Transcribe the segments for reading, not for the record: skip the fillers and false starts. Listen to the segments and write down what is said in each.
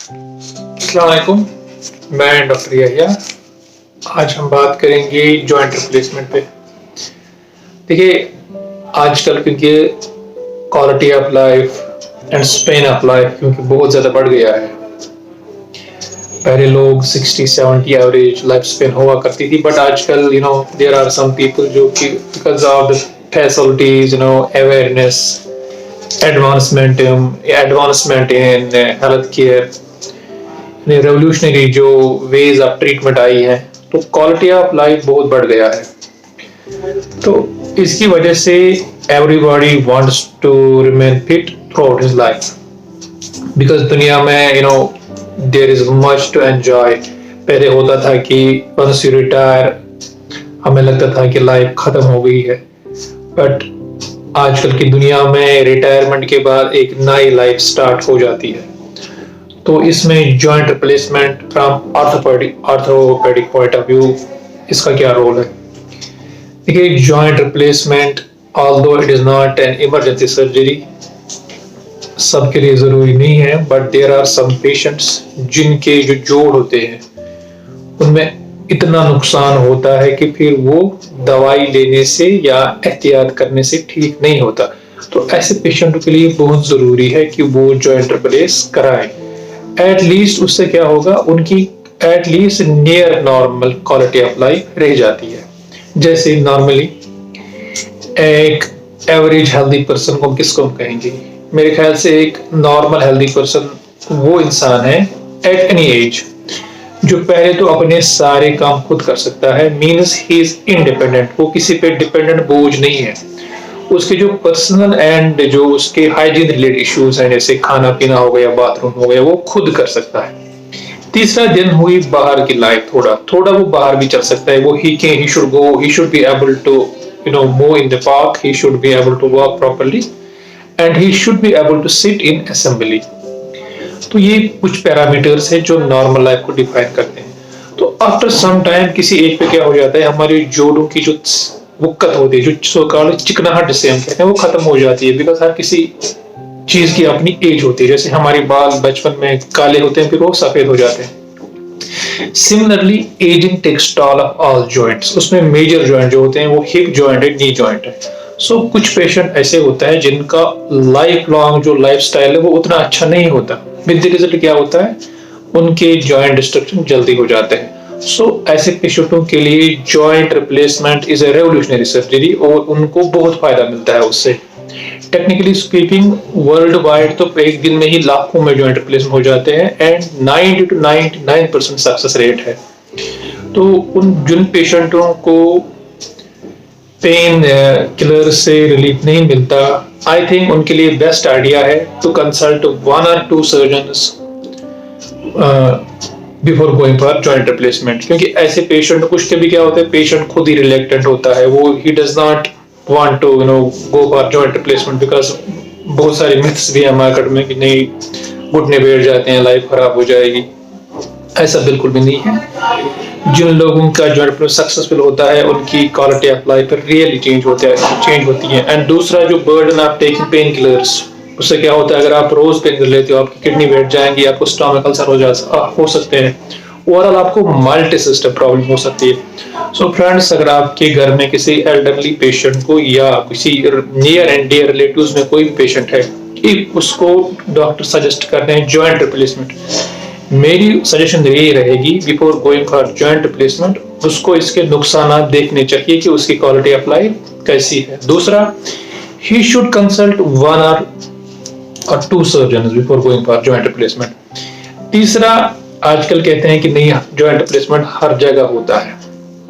अस्सलाम वालेकुम, मैं डॉक्टर यहिया। आज हम बात करेंगे जॉइंट रिप्लेसमेंट पे। देखिए, आजकल क्योंकि quality of life and span of life क्योंकि बहुत ज़्यादा बढ़ गया है। पहले लोग 60-70 एवरेज लाइफ स्पेन हुआ करती थी, बट आजकल देयर आर सम पीपल जो कि because of the facilities, awareness, advancement in health care, revolutionary जो वेज ऑफ ट्रीटमेंट आई है, तो क्वालिटी ऑफ लाइफ बहुत बढ़ गया है। तो इसकी वजह से everybody wants to remain fit throughout his life, because दुनिया में there is much to enjoy. पहले होता था कि वंस यू रिटायर हमें लगता था कि लाइफ खत्म हो गई है, बट आजकल की दुनिया में रिटायरमेंट के बाद एक नई लाइफ स्टार्ट हो जाती है। तो इसमें joint replacement from orthopaedic point of view इसका क्या रोल है? देखिए, joint replacement although it is not an emergency surgery, सबके लिए जरूरी नहीं है, but there are some patients जिनके जो जोड़ होते हैं उनमें इतना नुकसान होता है कि फिर वो दवाई लेने से या एहतियात करने से ठीक नहीं होता। तो ऐसे पेशेंटों के लिए बहुत जरूरी है कि वो जॉइंट रिप्लेस कराएं। एटलीस्ट उससे क्या होगा, उनकी at least near normal quality of life रह जाती है। जैसे नॉर्मली एक एवरेज हेल्दी पर्सन को किसको हम कहेंगे? मेरे ख्याल से एक नॉर्मल हेल्दी पर्सन वो इंसान है एट एनी एज जो पहले तो अपने सारे काम खुद कर सकता है, मीन्स ही इज इंडिपेंडेंट, वो किसी पे डिपेंडेंट बोझ नहीं है। उसके जो पर्सनल एंड जो उसके हाइजीन रिलेटेड इश्यूज हैं, जैसे खाना पीना हो गया, बाथरूम हो गया, वो खुद कर सकता है। तीसरा दिन हुई बाहर की लाइफ, थोड़ा वो बाहर भी चल सकता है। वो he should go, he should be able to move in the park, he should be able to walk properly and he should be able to sit in assembly. तो ये कुछ पैरामीटर्स है जो नॉर्मल लाइफ को define करते हैं। तो after some time किसी एज पे क्या हो जाता है, हमारे जोड़ों की जो वुक्कत होती है, जो सो कॉल्ड चिकनाहट जिसे हम कहते हैं, वो खत्म हो जाती है। बिकॉज हर किसी चीज की अपनी एज होती है। जैसे हमारे बाल बचपन में काले होते हैं, फिर वो सफेद हो जाते हैं। Similarly ageing takes toll of all joints. उसमें मेजर जॉइंट जो होते हैं वो हिप जॉइंट है, नी जॉइंट है। सो कुछ पेशेंट ऐसे होता है जिनका लाइफ लॉन्ग जो लाइफ स्टाइल है वो उतना अच्छा नहीं होता। विद द रिजल्ट क्या होता है, उनके जॉइंट डिस्ट्रक्शन जल्दी हो जाते हैं। सो ऐसे पेशेंटों के लिए joint replacement is a revolutionary surgery और उनको बहुत फायदा मिलता है उससे। टेक्निकली स्पीकिंग वर्ल्ड वाइड तो एक दिन में ही लाखों में जॉइंट रिप्लेसमेंट हो जाते हैं एंड 90 to 99% सक्सेस रेट है। तो उन जिन पेशेंटों को पेन किलर से रिलीफ नहीं मिलता, आई थिंक उनके लिए बेस्ट आइडिया है to consult 1 or 2 surgeons before going for joint replacement. क्योंकि ऐसे पेशेंट कुछ के भी क्या होता है, पेशेंट खुद ही रिलेक्टेंट होता है, वो he does not want to go for joint replacement because बहुत सारे मिथ्स भी है मार्केट में कि नहीं, घुटने बैठ जाते हैं, लाइफ खराब हो जाएगी। ऐसा बिल्कुल भी नहीं है। जिन लोगों का जॉइंट सक्सेसफुल होता है उनकी quality of life really change होती है। एंड दूसरा, जो burden of taking pain killers, उससे क्या होता है, अगर आप रोज पेन किलर लेते हो आपकी किडनी बैठ जाएंगी, आपको स्टमक अल्सर हो सकते हैं, ओवरऑल आपको मल्टी सिस्टम प्रॉब्लम हो सकती है। सो फ्रेंड्स, अगर आपके घर में किसी एल्डरली पेशेंट को या किसी नियर एंड डियर रिलेटिव्स में कोई भी पेशेंट है कि उसको डॉक्टर सजेस्ट कर रहे हैं जॉइंट रिप्लेसमेंट, मेरी सजेशन यही रहेगी before going for joint replacement उसको इसके नुकसान देखने चाहिए कि उसकी क्वालिटी ऑफ लाइफ कैसी है। दूसरा, he should consult 1 or 2 surgeon before going for joint replacement. तीसरा, आजकल कहते हैं कि नहीं, जॉइंट रिप्लेसमेंट हर जगह होता है।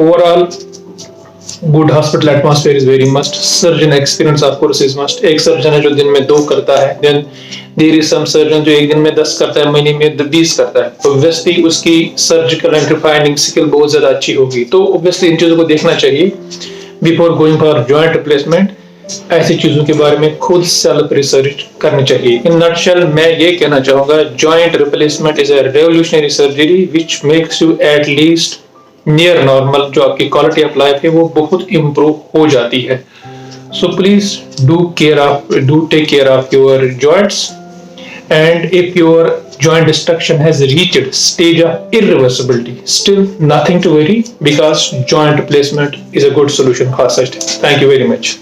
Overall good hospital atmosphere is very must, surgeon experience of course is must. एक सर्जन है जो दिन में 2 करता है, then there is some surgeon जो एक दिन में 10 करता है, महीने में 20 करता है। तो ऑब्वियसली उसकी सर्जिकल एंड रिफाइनिंग स्किल बहुत ज्यादा अच्छी होगी। तो ऑब्वियसली इन चीजों को देखना चाहिए before going for joint replacement. ऐसी चीजों के बारे में खुद सेल्फ रिसर्च करनी चाहिए। इन नटशेल मैं ये कहना चाहूंगा, joint replacement is a revolutionary surgery which makes you at least near normal, जो आपकी क्वालिटी ऑफ लाइफ है वो बहुत इंप्रूव हो जाती है। So please do take care of your joints And if your joint destruction has reached stage of irreversibility, still nothing to worry, because joint replacement is a good solution for such things. Thank you very much.